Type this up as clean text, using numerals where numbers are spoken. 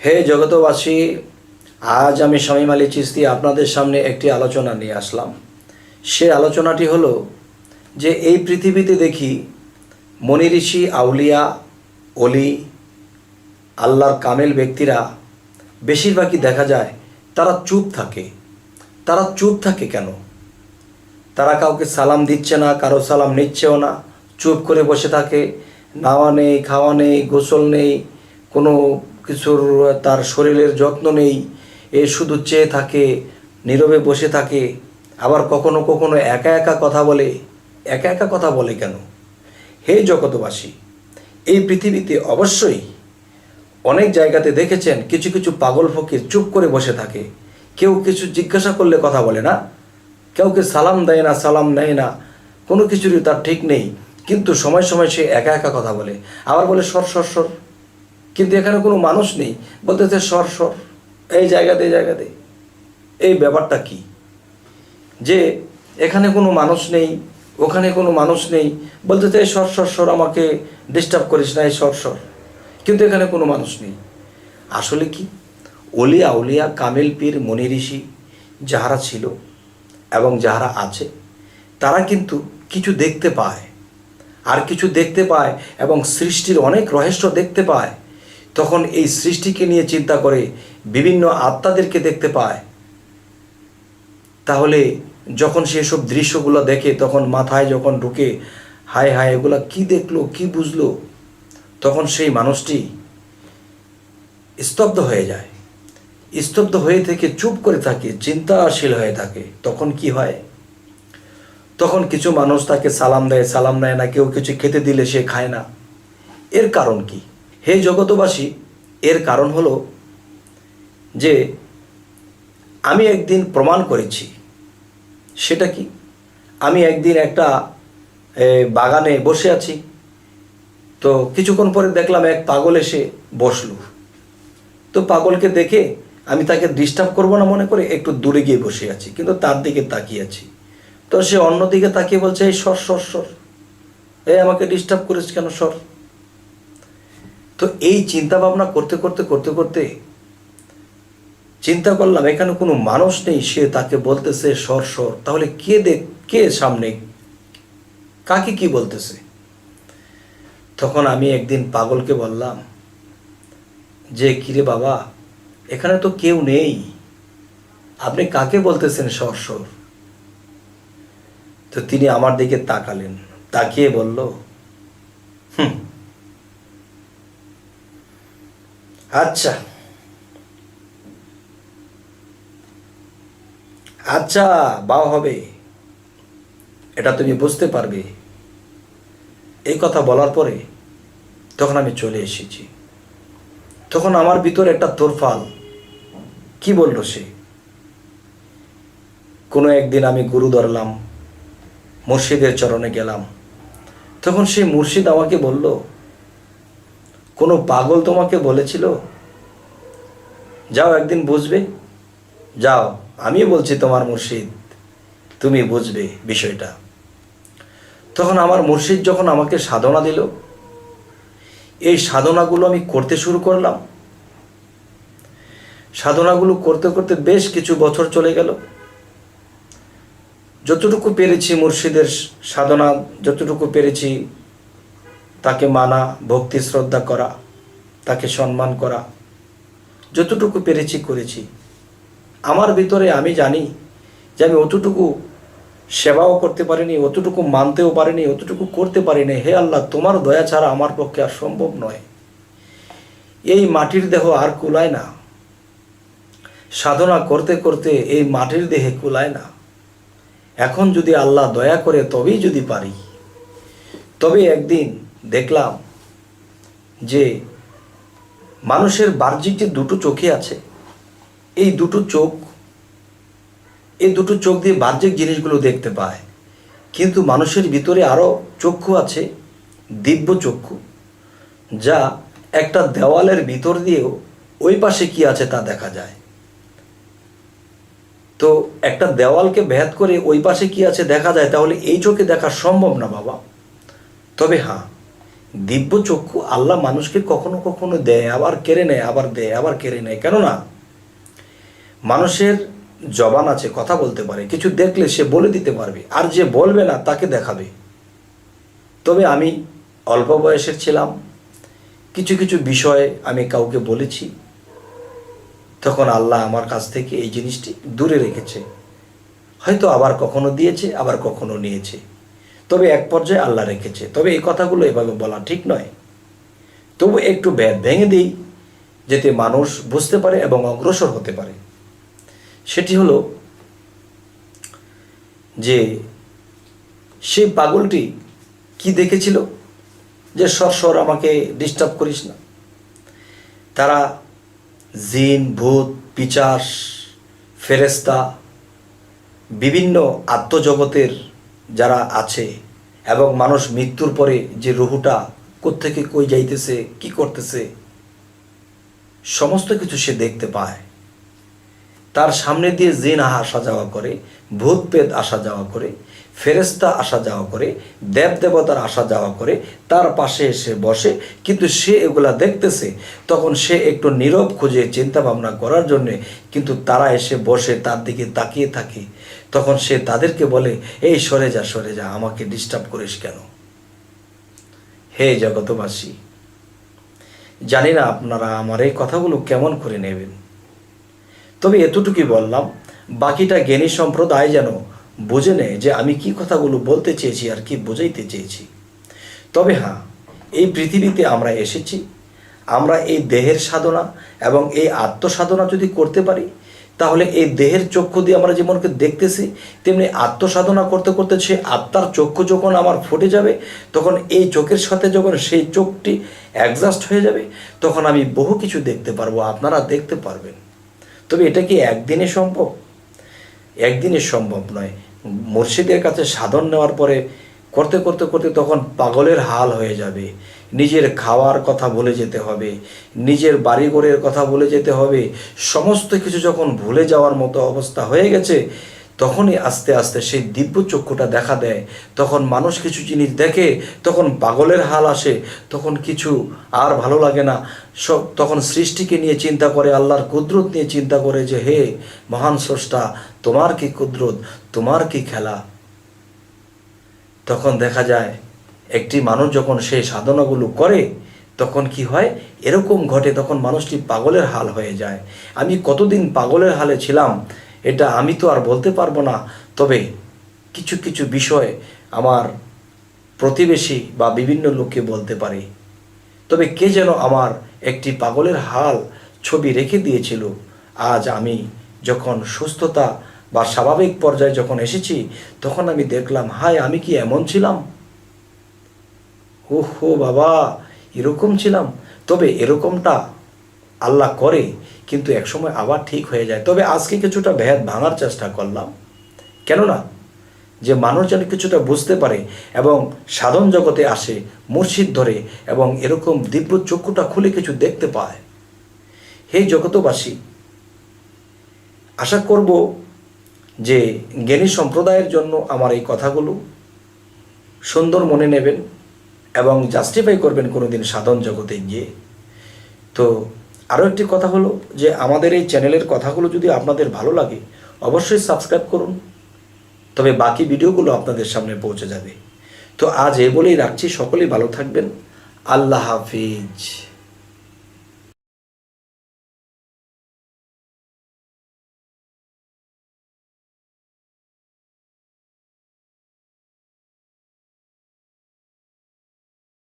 হে জগতবাসী, আজ আমি শামীম আলী চিশতি আপনাদের সামনে একটি আলোচনা নিয়ে আসলাম। সে আলোচনাটি হলো যে এই পৃথিবীতে দেখি মনি ঋষি, আউলিয়া, অলি, আল্লাহর কামেল ব্যক্তিরা বেশিরভাগই দেখা যায় তারা চুপ থাকে। তারা চুপ থাকে কেন? তারা কাউকে সালাম দিচ্ছে না, কারো সালাম নিচ্ছেও না, চুপ করে বসে থাকে। নাওয়া নেই, খাওয়া নেই, গোসল নেই, কোনো কিছুর তার শরীরের যত্ন নেই। এ শুধু চেয়ে থাকে, নীরবে বসে থাকে। আবার কখনো কখনো একা একা কথা বলে। একা একা কথা বলে কেন? হে জগতবাসী, এই পৃথিবীতে অবশ্যই অনেক জায়গাতে দেখেছেন কিছু কিছু পাগল ফকির চুপ করে বসে থাকে। কেউ কিছু জিজ্ঞাসা করলে কথা বলে না, কাউকে সালাম দেয় না, সালাম নেয় না, কোনো কিছুরই তার ঠিক নেই। কিন্তু সময় সময় সে একা একা কথা বলে, আবার বলে সর সর সর। কিন্তু এখানে কোনো মানুষ নেই, বলতেছে সর সর, এই জায়গাতে এই জায়গাতে। এই ব্যাপারটা কি যে এখানে কোনো মানুষ নেই, ওখানে কোনো মানুষ নেই, বলতেছে এই সর সর সর, আমাকে ডিস্টার্ব করিস না, এই সর সর, কিন্তু এখানে কোনো মানুষ নেই। আসলে কি, অলি আউলিয়া, কামেল পীর, মনি ঋষি যাহারা ছিল এবং যাহারা আছে, তারা কিন্তু কিছু দেখতে পায়, আর কিছু দেখতে পায় এবং সৃষ্টির অনেক রহস্য দেখতে পায়। তখন এই সৃষ্টিকে নিয়ে চিন্তা করে বিভিন্ন আত্মাদেরকে দেখতে পায়। তাহলে যখন সেসব দৃশ্যগুলো দেখে, তখন মাথায় যখন ঢুকে, হায় হায় এগুলো কি দেখলো, কি বুঝলো, তখন সেই মানুষটি স্তব্ধ হয়ে যায়। স্তব্ধ হয়ে থেকে চুপ করে থাকে, চিন্তাশীল হয়ে থাকে। তখন কি হয়? তখন কিছু মানুষ তাকে সালাম দেয়, সালাম নেয় না, কেউ কিছু খেতে দিলে সে খায় না। এর কারণ কি? হে জগতবাসী, এর কারণ হলো যে আমি একদিন প্রমাণ করেছি। সেটা কি? আমি একদিন একটা বাগানে বসে আছি, তো কিছুক্ষণ পরে দেখলাম এক পাগল এসে বসলো। তো পাগলকে দেখে আমি তাকে ডিস্টার্ব করবো না মনে করে একটু দূরে গিয়ে বসে আছি, কিন্তু তার দিকে তাকিয়ে আছি। তো সে অন্যদিকে তাকিয়ে বলছে, এই সর সর সর, এই আমাকে ডিস্টার্ব করিস কেন, সর। তো এই চিন্তা ভাবনা করতে করতে করতে করতে চিন্তা করলাম এখানে কোনো মানুষ নেই, সে তাকে বলতেছে সর সর। তাহলে কে সামনে কাকে কি বলতেছে? তখন আমি একদিন পাগলকে বললাম যে, কিরে বাবা, এখানে তো কেউ নেই, আপনি কাকে বলতেছেন সর সর? তো তিনি আমার দিকে তাকালেন, তাকিয়ে বলল, আচ্ছা আচ্ছা, বাও হবে, এটা তুমি বুঝতে পারবে। এই কথা বলার পরে তখন আমি চলে এসেছি। তখন আমার ভিতরে একটা তোরফাল। কি বলল সে? কোনো একদিন আমি গুরু ধরলাম, মুর্শিদের চরণে গেলাম। তখন সেই মুর্শিদ আমাকে বলল, কোনো পাগল তোমাকে বলেছিল যাও একদিন বুঝবে, যাও, আমি বলছি তোমার মুর্শিদ, তুমি বুঝবে বিষয়টা। তখন আমার মুর্শিদ যখন আমাকে সাধনা দিল, এই সাধনাগুলো আমি করতে শুরু করলাম। সাধনাগুলো করতে করতে বেশ কিছু বছর চলে গেল। যতটুকু পেরেছি মুর্শিদের সাধনা, যতটুকু পেরেছি তাকে মানা, ভক্তি শ্রদ্ধা করা, তাকে সম্মান করা, যতটুকু পেরেছি করেছি। আমার ভিতরে আমি জানি যে আমি অতটুকু সেবাও করতে পারিনি, অতটুকু মানতেও পারিনি, অতটুকু করতে পারিনি। হে আল্লাহ, তোমার দয়া ছাড়া আমার পক্ষে আর সম্ভব নয়। এই মাটির দেহ আর কুলায় না, সাধনা করতে করতে এই মাটির দেহে কুলায় না। এখন যদি আল্লাহ দয়া করে তবেই যদি পারি। তবে একদিন দেখলাম যে মানুষের বাহ্যিক যে দুটো চোখে আছে, এই দুটো চোখ দিয়ে বাহ্যিক জিনিসগুলো দেখতে পায়। কিন্তু মানুষের ভিতরে আরও চক্ষু আছে, দিব্য চক্ষু, যা একটা দেওয়ালের ভিতর দিয়েও ওই পাশে কি আছে তা দেখা যায়। তো একটা দেওয়ালকে ভেদ করে ওই পাশে কি আছে দেখা যায়, তাহলে এই চোখে দেখা সম্ভব না বাবা। তবে হ্যাঁ, দিব্য চক্ষু আল্লাহ মানুষকে কখনো কখনো দেয়, আবার কেড়ে নেয়, আবার দেয়, আবার কেড়ে নেয়। কেননা মানুষের জবান আছে, কথা বলতে পারে, কিছু দেখলে সে বলে দিতে পারবে, আর যে বলবে না তাকে দেখাবে। তবে আমি অল্প বয়সের ছিলাম, কিছু কিছু বিষয়ে আমি কাউকে বলেছি, তখন আল্লাহ আমার কাছ থেকে এই জিনিসটি দূরে রেখেছে। হয়তো আবার কখনো দিয়েছে, আবার কখনো নিয়েছে, তবে এক পর্যায়ে আল্লাহ রেখেছে। তবে এই কথাগুলো এভাবে বলা ঠিক নয়, তবু একটু ভেঙে দিই যাতে মানুষ বুঝতে পারে এবং অগ্রসর হতে পারে। সেটি হলো যে সেই পাগলটি কি দেখেছিল যে সর আমাকে ডিস্টার্ব করিস না। তারা জিন, ভূত, পিশাচ, ফেরেশতা, বিভিন্ন আত্মজগতের যারা আছে, এবং মানুষ মৃত্যুর পরে যে রুহুটা কোত্থেকে কই যাইতেছে, কি করতেছে, সমস্ত কিছু সে দেখতে পায়। তার সামনে দিয়ে জিন আসা যাওয়া করে, ভূত প্রেত আসা যাওয়া করে, ফেরেশতা আসা যাওয়া করে, দেব দেবতার আসা যাওয়া করে, তার পাশে এসে বসে। কিন্তু সে এগুলা দেখতেছে, তখন সে একটু নীরব খুঁজে চিন্তা ভাবনা করার জন্যে, কিন্তু তারা এসে বসে তার দিকে তাকিয়ে থাকে। তখন সে তাদেরকে বলে, এই সরে যা, আমাকে ডিস্টার্ব করিস কেন। হে জগতবাসী, জানি না আপনারা আমার এই কথাগুলো কেমন করে নেবেন, তবে এতটুকুই বললাম। বাকিটা জ্ঞানী সম্প্রদায় যেন বুঝে নেয় যে আমি কি কথাগুলো বলতে চেয়েছি আর কি বোঝাইতে চেয়েছি। তবে হ্যাঁ, এই পৃথিবীতে আমরা এসেছি, আমরা এই দেহের সাধনা এবং এই আত্মসাধনা যদি করতে পারি, তাহলে এই দেহের চক্ষু দিয়ে আমরা যেমনকে দেখতেছি, তেমনি আত্মসাধনা করতে করতে সে আত্মার চক্ষু যখন আমার ফুটে যাবে, তখন এই চোখের সাথে যখন সেই চোখটি অ্যাডজাস্ট হয়ে যাবে, তখন আমি বহু কিছু দেখতে পারবো, আপনারা দেখতে পারবেন। তবে এটা কি একদিনে সম্ভব? একদিনে সম্ভব নয়। মুর্শিদের কাছে সাধন নেওয়ার পরে করতে করতে করতে তখন পাগলের হাল হয়ে যাবে। নিজের খাওয়ার কথা ভুলে যেতে হবে, নিজের বাড়িঘরের কথা ভুলে যেতে হবে। সমস্ত কিছু যখন ভুলে যাওয়ার মতো অবস্থা হয়ে গেছে, তখনই আস্তে আস্তে সেই দিব্য চক্ষুটা দেখা দেয়। তখন মানুষ কিছু জিনিস দেখে, তখন পাগলের হাল আসে, তখন কিছু আর ভালো লাগে না। তখন সৃষ্টিকে নিয়ে চিন্তা করে, আল্লাহর কুদরত নিয়ে চিন্তা করে যে হে মহান স্রষ্টা, তোমার কি কুদরত, তোমার কি খেলা। তখন দেখা যায় একটি মানুষ যখন সেই সাধনাগুলো করে, তখন কি হয়, এরকম ঘটে, তখন মানুষটি পাগলের হাল হয়ে যায়। আমি কতদিন পাগলের হালে ছিলাম এটা আমি তো আর বলতে পারবো না, তবে কিছু কিছু বিষয় আমার প্রতিবেশী বা বিভিন্ন লোককে বলতে পারি। তবে কে যেন আমার একটি পাগলের হাল ছবি রেখে দিয়েছিল। আজ আমি যখন সুস্থতা বা স্বাভাবিক পর্যায়ে যখন এসেছি, তখন আমি দেখলাম, হায় আমি কি এমন ছিলাম, ওহো বাবা এরকম ছিলাম। তবে এরকমটা আল্লাহ করে, কিন্তু একসময় আবার ঠিক হয়ে যায়। তবে আজকে কিছুটা ভেদ ভাঙার চেষ্টা করলাম, কেননা যে মানুষ যেন কিছুটা বুঝতে পারে এবং সাধন জগতে আসে, মুর্শিদ ধরে, এবং এরকম দিব্য চক্ষুটা খুলে কিছু দেখতে পায়। হে জগতবাসী, আশা করব যে জ্ঞানী সম্প্রদায়ের জন্য আমার এই কথাগুলো সুন্দর মনে নেবেন এবং জাস্টিফাই করবেন কোনোদিন সাধন জগতে গিয়ে। তো আরও একটি কথা হলো যে আমাদের এই চ্যানেলের কথাগুলো যদি আপনাদের ভালো লাগে, অবশ্যই সাবস্ক্রাইব করুন, তবে বাকি ভিডিওগুলো আপনাদের সামনে পৌঁছে যাবে। তো আজ এই বলেই রাখছি, সকলেই ভালো থাকবেন। আল্লাহ হাফিজ।